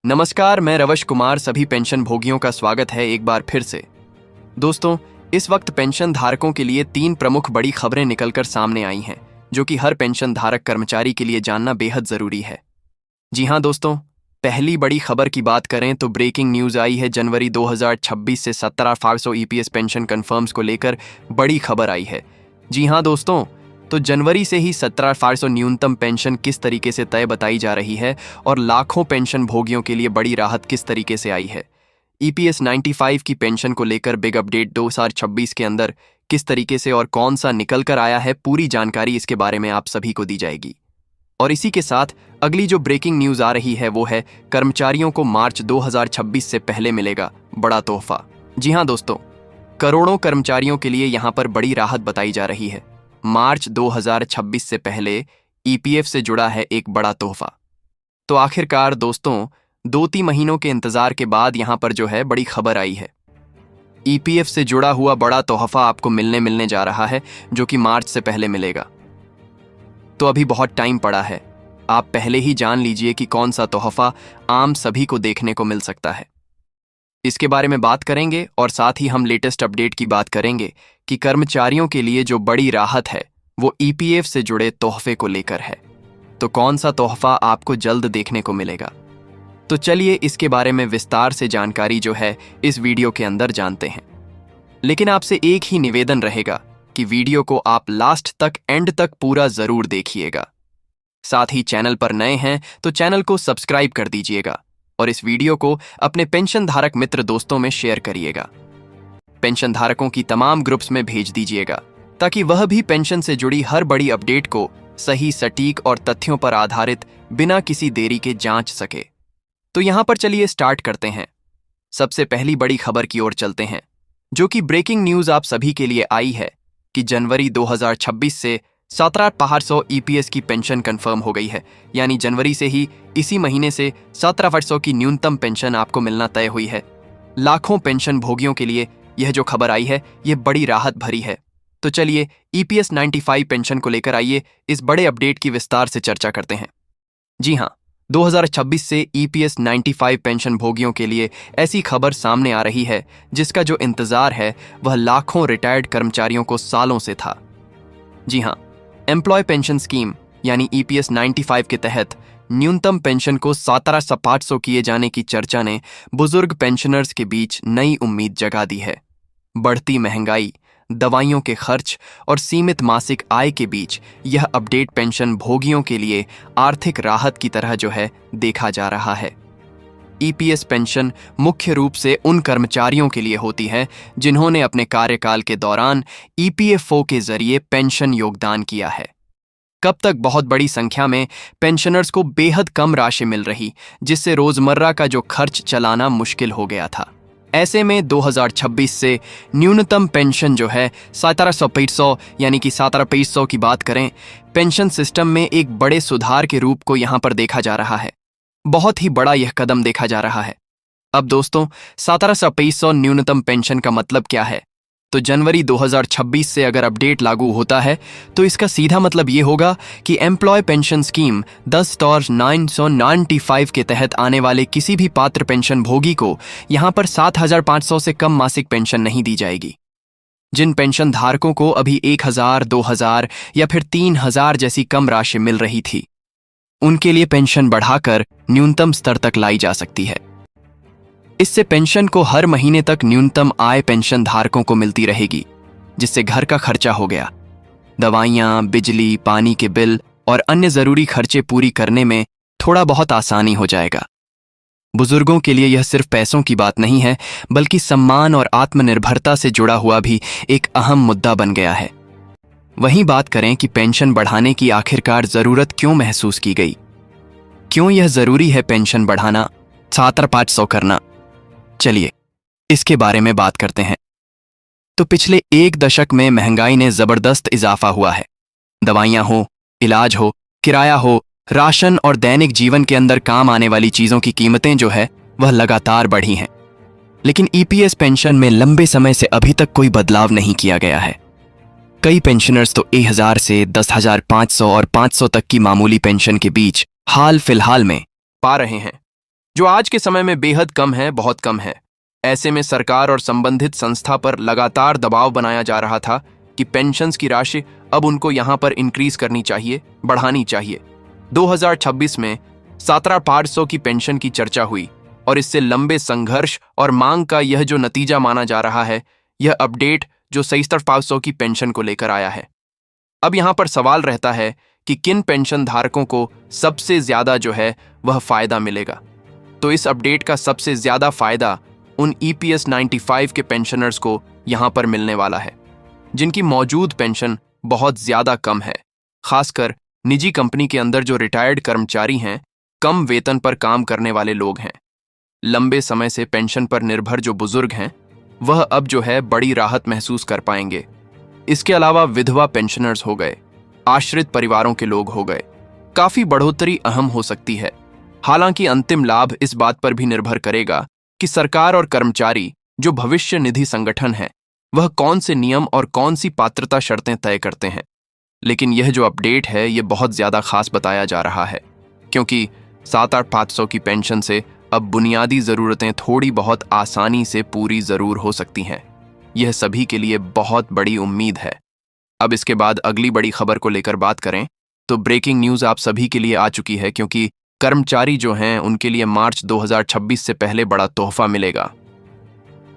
नमस्कार, मैं रवश कुमार सभी पेंशन भोगियों का स्वागत है एक बार फिर से। दोस्तों, इस वक्त पेंशन धारकों के लिए 3 प्रमुख बड़ी खबरें निकलकर सामने आई हैं, जो कि हर पेंशन धारक कर्मचारी के लिए जानना बेहद जरूरी है। जी हां दोस्तों, पहली बड़ी खबर की बात करें तो ब्रेकिंग न्यूज आई है। जनवरी 2026 से 17,500 ईपीएस पेंशन कंफर्म्स को लेकर बड़ी खबर आई है। जी हां दोस्तों, तो जनवरी से ही 17,500 न्यूनतम पेंशन किस तरीके से तय बताई जा रही है और लाखों पेंशन भोगियों के लिए बड़ी राहत किस तरीके से आई है। ईपीएस 95 की पेंशन को लेकर बिग अपडेट 2026 के अंदर किस तरीके से और कौन सा निकल कर आया है, पूरी जानकारी इसके बारे में आप सभी को दी जाएगी। और इसी के साथ अगली जो ब्रेकिंग न्यूज आ रही है वो है कर्मचारियों को मार्च 2026 से पहले मिलेगा बड़ा तोहफा। जी हां दोस्तों, करोड़ों कर्मचारियों के लिए यहां पर बड़ी राहत बताई जा रही है। मार्च 2026 से पहले ईपीएफ से जुड़ा है एक बड़ा तोहफा। तो आखिरकार दोस्तों, 2-3 महीनों के इंतजार के बाद यहां पर जो है बड़ी खबर आई है। ईपीएफ से जुड़ा हुआ बड़ा तोहफा आपको मिलने जा रहा है, जो कि मार्च से पहले मिलेगा। तो अभी बहुत टाइम पड़ा है, आप पहले ही जान लीजिए कि कौन सा तोहफा आम सभी को देखने को मिल सकता है। इसके बारे में बात करेंगे और साथ ही हम लेटेस्ट अपडेट की बात करेंगे कि कर्मचारियों के लिए जो बड़ी राहत है वो ईपीएफ से जुड़े तोहफे को लेकर है। तो कौन सा तोहफा आपको जल्द देखने को मिलेगा, तो चलिए इसके बारे में विस्तार से जानकारी जो है इस वीडियो के अंदर जानते हैं। लेकिन आपसे एक ही निवेदन रहेगा कि वीडियो को आप लास्ट तक, एंड तक पूरा जरूर देखिएगा। साथ ही चैनल पर नए हैं तो चैनल को सब्सक्राइब कर दीजिएगा और इस वीडियो को अपने पेंशन धारक मित्र दोस्तों में शेयर करिएगा। पेंशन धारकों की तमाम ग्रुप्स में भेज दीजिएगा ताकि वह भी पेंशन से जुड़ी हर बड़ी अपडेट को सही, सटीक और तथ्यों पर आधारित बिना किसी देरी के जांच सके। तो यहां पर चलिए स्टार्ट करते हैं। सबसे पहली बड़ी खबर की ओर चलते हैं, जो कि ब्रेकिंग न्यूज आप सभी के लिए आई है कि जनवरी 2026 से 17,500 ईपीएस की पेंशन कंफर्म हो गई है। यानी जनवरी से ही इसी महीने से 17,500 की न्यूनतम पेंशन आपको मिलना तय हुई है। लाखों पेंशन भोगियों के लिए यह जो खबर आई है ये बड़ी राहत भरी है। तो चलिए ईपीएस 95 पेंशन को लेकर आइए इस बड़े अपडेट की विस्तार से चर्चा करते हैं। जी हां, 2026 से ईपीएस 95 पेंशन भोगियों के लिए ऐसी खबर सामने आ रही है जिसका जो इंतजार है वह लाखों रिटायर्ड कर्मचारियों को सालों से था। जी हां, एम्प्लॉय पेंशन स्कीम यानी ईपीएस 95 के तहत न्यूनतम पेंशन को 17,500 किए जाने की चर्चा ने बुजुर्ग पेंशनर्स के बीच नई उम्मीद जगा दी है। बढ़ती महंगाई, दवाइयों के खर्च और सीमित मासिक आय के बीच यह अपडेट पेंशन भोगियों के लिए आर्थिक राहत की तरह जो है देखा जा रहा है। ईपीएस पेंशन मुख्य रूप से उन कर्मचारियों के लिए होती है जिन्होंने अपने कार्यकाल के दौरान ईपीएफओ के जरिए पेंशन योगदान किया है। कब तक बहुत बड़ी संख्या में पेंशनर्स को बेहद कम राशि मिल रही, जिससे रोजमर्रा का जो खर्च चलाना मुश्किल हो गया था। ऐसे में 2026 से न्यूनतम पेंशन जो है 17,500 यानी कि 17,500 की बात करें, पेंशन सिस्टम में एक बड़े सुधार के रूप को यहां पर देखा जा रहा है। बहुत ही बड़ा यह कदम देखा जा रहा है। अब दोस्तों, 17,500 न्यूनतम पेंशन का मतलब क्या है? तो जनवरी 2026 से अगर अपडेट लागू होता है तो इसका सीधा मतलब ये होगा कि एम्प्लॉय पेंशन स्कीम 10/995 के तहत आने वाले किसी भी पात्र पेंशन भोगी को यहां पर 7,500 से कम मासिक पेंशन नहीं दी जाएगी। जिन पेंशन धारकों को अभी 1,000, 2,000 या फिर 3,000 जैसी कम राशि मिल रही थी, उनके लिए पेंशन बढ़ाकर न्यूनतम स्तर तक लाई जा सकती है। इससे पेंशन को हर महीने तक न्यूनतम आय पेंशन धारकों को मिलती रहेगी, जिससे घर का खर्चा हो गया, दवाइयां, बिजली, पानी के बिल और अन्य जरूरी खर्चे पूरी करने में थोड़ा बहुत आसानी हो जाएगा। बुजुर्गों के लिए यह सिर्फ पैसों की बात नहीं है, बल्कि सम्मान और आत्मनिर्भरता से जुड़ा हुआ भी एक अहम मुद्दा बन गया है। वहीं बात करें कि पेंशन बढ़ाने की आखिरकार जरूरत क्यों महसूस की गई, क्यों यह जरूरी है पेंशन बढ़ाना, 17,500 करना। चलिए इसके बारे में बात करते हैं। तो पिछले 1 दशक में महंगाई ने जबरदस्त इजाफा हुआ है। दवाइयां हो, इलाज हो, किराया हो, राशन और दैनिक जीवन के अंदर काम आने वाली चीजों की कीमतें जो है वह लगातार बढ़ी हैं। लेकिन ईपीएस पेंशन में लंबे समय से अभी तक कोई बदलाव नहीं किया गया है। कई पेंशनर्स तो 1,000 से 10,500 और 500 तक की मामूली पेंशन के बीच हाल फिलहाल में पा रहे हैं। जो आज के समय में बेहद कम है, बहुत कम है। ऐसे में सरकार और संबंधित संस्था पर लगातार दबाव बनाया जा रहा था कि पेंशन्स की राशि अब उनको यहां पर इंक्रीज करनी चाहिए, बढ़ानी चाहिए। 2026 में 17,500 की पेंशन की चर्चा हुई और इससे लंबे संघर्ष और मांग का यह जो नतीजा माना जा रहा है, यह अपडेट जो 67,500 की पेंशन को लेकर आया है। अब यहां पर सवाल रहता है कि किन पेंशन धारकों को सबसे ज्यादा जो है वह फायदा मिलेगा। तो इस अपडेट का सबसे ज्यादा फायदा उन EPS 95 के पेंशनर्स को यहां पर मिलने वाला है, जिनकी मौजूद पेंशन बहुत ज्यादा कम है। खासकर निजी कंपनी के अंदर जो रिटायर्ड कर्मचारी हैं, कम वेतन पर काम करने वाले लोग हैं, लंबे समय से पेंशन पर निर्भर जो बुजुर्ग हैं, वह अब जो है बड़ी राहत महसूस कर पाएंगे। इसके अलावा विधवा पेंशनर्स हो गए, आश्रित परिवारों के लोग हो गए, काफी बढ़ोतरी अहम हो सकती है। हालांकि अंतिम लाभ इस बात पर भी निर्भर करेगा कि सरकार और कर्मचारी जो भविष्य निधि संगठन है, वह कौन से नियम और कौन सी पात्रता शर्तें तय करते हैं। लेकिन यह जो अपडेट है, यह बहुत ज्यादा खास बताया जा रहा है, क्योंकि 7,800 की पेंशन से अब बुनियादी जरूरतें थोड़ी बहुत आसानी से पूरी जरूर हो सकती हैं। यह सभी के लिए बहुत बड़ी उम्मीद है। अब इसके बाद अगली बड़ी खबर को लेकर बात करें तो ब्रेकिंग न्यूज आप सभी के लिए आ चुकी है, क्योंकि कर्मचारी जो हैं उनके लिए मार्च 2026 से पहले बड़ा तोहफा मिलेगा।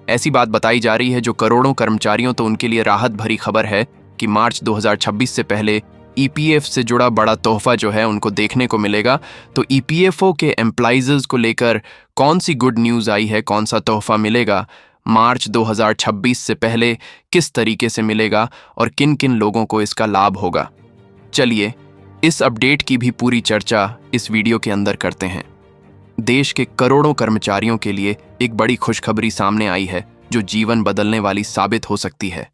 ऐसी बात बताई जा रही है जो करोड़ों कर्मचारियों, तो उनके लिए राहत भरी खबर है कि मार्च 2026 से पहले EPF से जुड़ा बड़ा तोहफा जो है उनको देखने को मिलेगा। तो EPFO के एम्प्लॉइज को लेकर कौन सी गुड न्यूज आई है, कौन सा तोहफा मिलेगा, मार्च 2026 से पहले किस तरीके से मिलेगा और किन किन लोगों को इसका लाभ होगा, चलिए इस अपडेट की भी पूरी चर्चा इस वीडियो के अंदर करते हैं। देश के करोड़ों कर्मचारियों के लिए एक बड़ी खुशखबरी सामने आई है जो जीवन बदलने वाली साबित हो सकती है।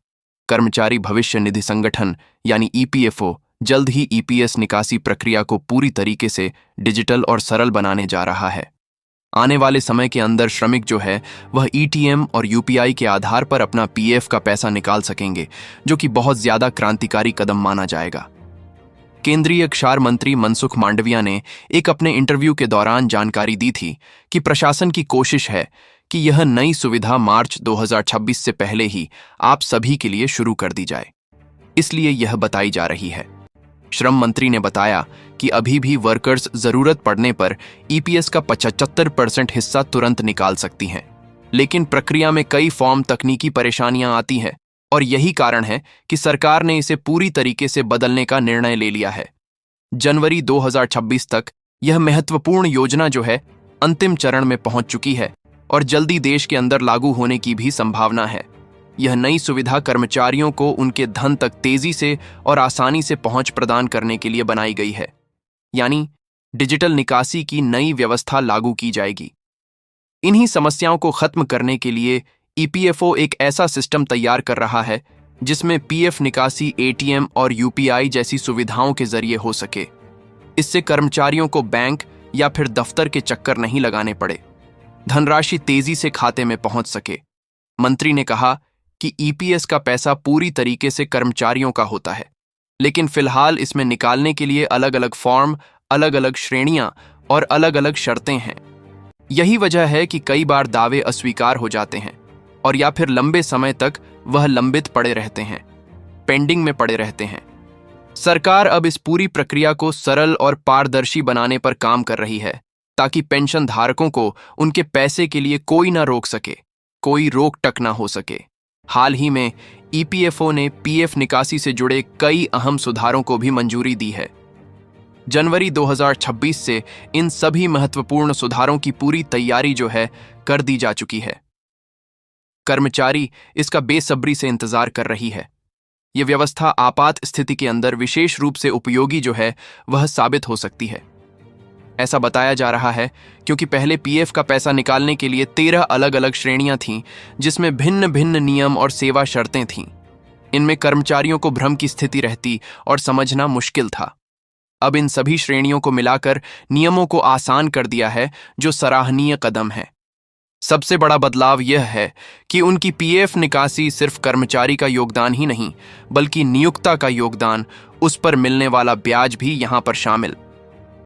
कर्मचारी भविष्य निधि संगठन यानी EPFO जल्द ही EPS निकासी प्रक्रिया को पूरी तरीके से डिजिटल और सरल बनाने जा रहा है। आने वाले समय के अंदर श्रमिक जो है वह ETM और UPI के आधार पर अपना PF का पैसा निकाल सकेंगे, जो कि बहुत ज्यादा क्रांतिकारी कदम माना जाएगा। केंद्रीय क्षार मंत्री मनसुख मांडविया ने एक अपने इंटरव्यू के दौरान जानकारी दी थी कि प्रशासन की कोशिश है कि यह नई सुविधा मार्च 2026 से पहले ही आप सभी के लिए शुरू कर दी जाए, इसलिए यह बताई जा रही है। श्रम मंत्री ने बताया कि अभी भी वर्कर्स जरूरत पड़ने पर EPS का 75% हिस्सा तुरंत निकाल सकती हैं, लेकिन प्रक्रिया में कई फॉर्म तकनीकी परेशानियां आती हैं और यही कारण है कि सरकार ने इसे पूरी तरीके से बदलने का निर्णय ले लिया है। जनवरी 2026 तक यह महत्वपूर्ण योजना जो है अंतिम चरण में पहुंच चुकी है और जल्दी देश के अंदर लागू होने की भी संभावना है। यह नई सुविधा कर्मचारियों को उनके धन तक तेजी से और आसानी से पहुंच प्रदान करने के लिए बनाई गई है, यानी डिजिटल निकासी की नई व्यवस्था लागू की जाएगी। इन्हीं समस्याओं को खत्म करने के लिए EPFO एक ऐसा सिस्टम तैयार कर रहा है जिसमें PF निकासी ATM और UPI जैसी सुविधाओं के जरिए हो सके। इससे कर्मचारियों को बैंक या फिर दफ्तर के चक्कर नहीं लगाने पड़े, धनराशि तेजी से खाते में पहुंच सके। मंत्री ने कहा कि EPS का पैसा पूरी तरीके से कर्मचारियों का होता है, लेकिन फिलहाल इसमें निकालने के लिए अलग अलग फॉर्म, अलग अलग श्रेणियां और अलग अलग शर्तें हैं। यही वजह है कि कई बार दावे अस्वीकार हो जाते हैं और या फिर लंबे समय तक वह लंबित पड़े रहते हैं, पेंडिंग में पड़े रहते हैं। सरकार अब इस पूरी प्रक्रिया को सरल और पारदर्शी बनाने पर काम कर रही है, ताकि पेंशन धारकों को उनके पैसे के लिए कोई ना रोक सके, कोई रोक टक ना हो सके। हाल ही में EPFO ने PF निकासी से जुड़े कई अहम सुधारों को भी मंजूरी दी है। जनवरी 2026 से इन सभी महत्वपूर्ण सुधारों की पूरी तैयारी जो है कर दी जा चुकी है। कर्मचारी इसका बेसब्री से इंतजार कर रही है। यह व्यवस्था आपात स्थिति के अंदर विशेष रूप से उपयोगी जो है वह साबित हो सकती है। ऐसा बताया जा रहा है क्योंकि पहले PF का पैसा निकालने के लिए 13 अलग अलग श्रेणियां थीं, जिसमें भिन्न भिन्न नियम और सेवा शर्तें थीं। इनमें कर्मचारियों को भ्रम की स्थिति रहती और समझना मुश्किल था। अब इन सभी श्रेणियों को मिलाकर नियमों को आसान कर दिया है, जो सराहनीय कदम है। सबसे बड़ा बदलाव यह है कि उनकी PF निकासी सिर्फ कर्मचारी का योगदान ही नहीं, बल्कि नियोक्ता का योगदान, उस पर मिलने वाला ब्याज भी यहां पर शामिल।